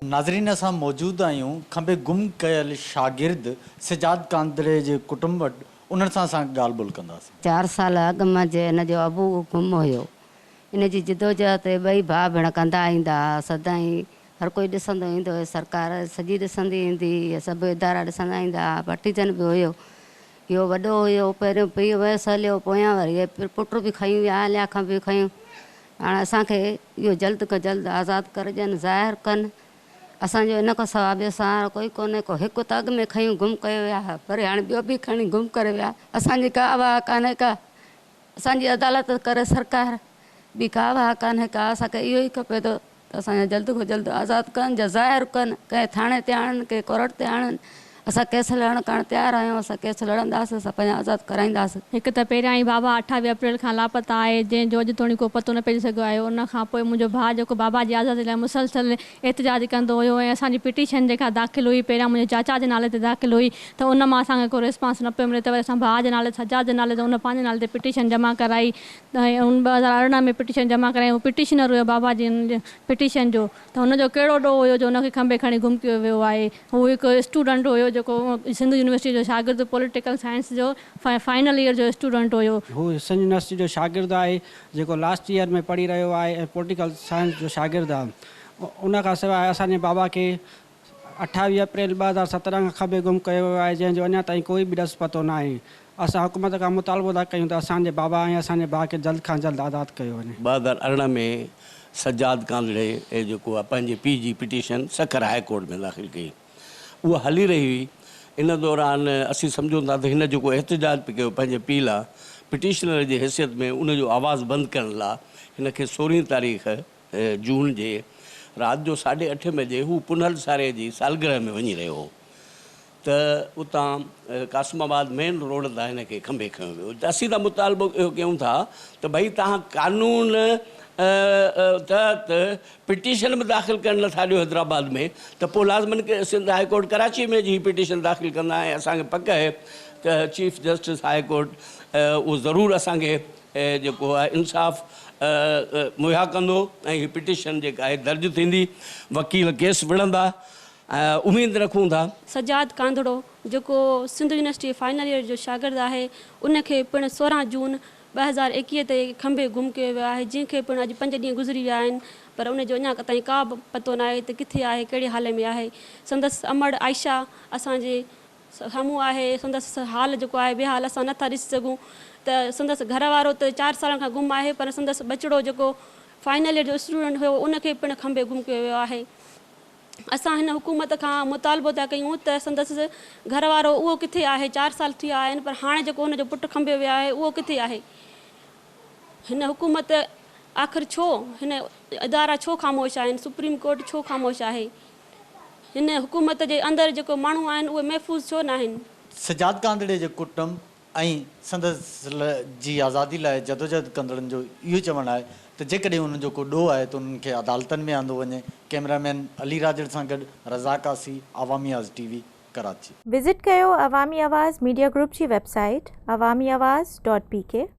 नाज़रीन असां मौजूद आहियूं खंबे गुम कयल शागिर्द सिजाद कांदड़े जे कुटुंब वटि उन्हनि सां असां ॻाल्हि ॿोल कंदासीं। 4 साल अॻु मां जे हिन जो अबू गुम हुयो। इन जी जिदोजहद ॿई भाउ भेण कंदा ईंदा हुआ। सदाईं हर कोई ॾिसंदो ईंदो हुयो, सरकार सॼी ॾिसंदी ईंदी, सभु इदारा ॾिसंदा ईंदा हुआ। पार्टीजन बि हुयो। इहो वॾो हुयो, पहिरियों पीउ वयसि हलियो, पोयां वरी पुट बि खयूं विया, हलिया खां बि खयूं। हाणे असांखे इहो जल्द खां जल्द आज़ादु करे ॾियनि, ज़ाहिर कनि। असांजो इन खां सवाइ ॿियो सहारो कोई कोन्हे। को हिकु त अॻु में खयूं गुम कयो विया, पर हाणे ॿियो बि खणी गुम करे विया। असांजी का वाह कान्हे का, असांजी अदालत करे सरकार, ॿी का वाह कान्हे का। असांखे इहो ई खपे थो त असांजो जल्द खां जल्द आज़ादु कनि, जा ज़ाहिर कनि, कंहिं थाणे ते आणनि, कंहिं कोर्ट ते आणनि। असां केस लड़ण करणु तयारु आहियूं, असां केस लड़ंदासीं, असां पंहिंजा आज़ादु कराईंदासीं। हिकु त पहिरियां ई बाबा 28 अप्रैल खां लापता आहे, जंहिंजो अॼु ताईं को पतो न पइजी सघियो आहे। उन खां पोइ मुंहिंजो भाउ जेको बाबा जी आज़ादी लाइ मुसलसल एतिजाज कंदो हुयो, ऐं असांजी पिटीशन जेका दाख़िल हुई, पहिरियां मुंहिंजे चाचा जे नाले ते दाख़िल हुई, त उन मां असांखे को रिस्पॉन्स न पियो मिले। त वरी असां भाउ जे नाले, सजाद जे नाले ते, उन पंहिंजे नाले ते पिटीशन जमा कराई। ऐं उन 2018 में पिटीशन जमा कराई। उहो पिटीशनर हुयो बाबा जी पिटीशन जो, त हुनजो कहिड़ो ॾोह हुयो जो हुनखे खंबे खणी गुम कयो वियो आहे। हू हिकु स्टूडेंट हुयो जेको सिंध यूनिवर्सिटी जो शागिर्द, पॉलिटिकल साइंस जो फाइनल ईयर जो स्टूडेंट हुयो। हू सिंध यूनिवर्सिटी जो शागिर्द आहे जेको लास्ट ईयर में पढ़ी रहियो आहे ऐं पॉलिटिकल साइंस जो शागिर्द आहे। उन खां सवाइ असांजे बाबा खे 28 अप्रैल 2017 खां खंबे गुम कयो वियो आहे, जंहिंजो अञा ताईं कोई बि ॾस पतो न आहे। असां हुकूमत खां मुतालबो था कयूं त असांजे बाबा ऐं असांजे भाउ खे जल्द खां जल्द आज़ादु कयो वञे। 2018 में सजाद कांदड़े जेको आहे पंहिंजे पीउ जी पिटीशन सखर हाई कोर्ट में दाख़िल कई। उहा हली रही हुई। इन दौरान असीं सम्झूं था त हिन जेको एहतजाज पियो कयो पंहिंजे पीउ लाइ, पिटीशनर जी हैसियत में उनजो आवाज़ु बंदि करण लाइ हिन खे 16 तारीख़ जून जे राति जो 8:30 बजे हू पुनल सारे जी सालगिरह में वञी रहियो हो, त उतां कासिमाबाद मेन रोड तां हिन खे खंबे खयो वियो। त असीं त मुतालबो इहो कयूं था त भई तव्हां कानून तहत पिटीशन में दाख़िल करणु नथा ॾियो हैदराबाद में, त पोइ लाज़मन के सिंध हाई कोर्ट कराची में जी पिटीशन दाख़िल कंदा। ऐं असांखे पक आहे त चीफ जस्टिस हाई कोर्ट उहो ज़रूरु असांखे जेको आहे इंसाफ़ मुहैया कंदो ऐं हीअ पिटीशन जेका आहे दर्ज थींदी। वकील केस विढ़ंदा, उमेद रखूं था। सजाद कांदड़ो जेको सिंध यूनिवर्सिटी फाइनल ईयर जो शागिर्द आहे, उनखे पिणु 16 जून 2021 ते खंबे गुम कयो वियो आहे, जंहिंखे पिणु अॼु 5 ॾींहं गुज़री विया आहिनि, पर उनजो अञा ताईं का बि पतो न आहे त किथे आहे, कहिड़े हाल में आहे। संदसि अमड़ आयशा असांजे साम्हूं आहे। संदसि हाल जेको आहे बेहाल असां नथा ॾिसी सघूं। त संदसि घर वारो त 4 सालनि खां गुम आहे, पर संदसि बचिड़ो जेको फाइनल ईयर जो स्टूडेंट हुयो, उनखे पिणु खंबे गुम कयो वियो आहे। असां हिन हुकूमत खां मुतालबो था कयूं त संदसि घर वारो उहो किथे आहे। 4 साल थी विया आहिनि, पर हाणे जेको हुनजो पुटु खंबे वियो आहे उहो किथे आहे। हिन हुकूमत आख़िर छो, हिन इदारा छो ख़ामोश आहिनि, सुप्रीम कोर्ट छो ख़ामोश आहे, हिन हुकूमत जे अंदरि जेको माण्हू आहिनि उहे महफ़ूज़ छो न आहिनि। सिजाद कांदड़े जे कुटुंब ऐं संदसि जी आज़ादी लाइ जदोजहद कंदड़नि जो इहो चवणु आहे त जेकॾहिं उन्हनि जो को ॾोह आहे त उन्हनि खे अदालतनि में आंदो वञे। कैमरामैन अली राजड़ सां गॾु रज़ा कासी, अवामी आवाज़ TV, कराची। विज़िट कयो अवामी आवाज़ मीडिया ग्रुप जी वेबसाइट awamiawaz.pk।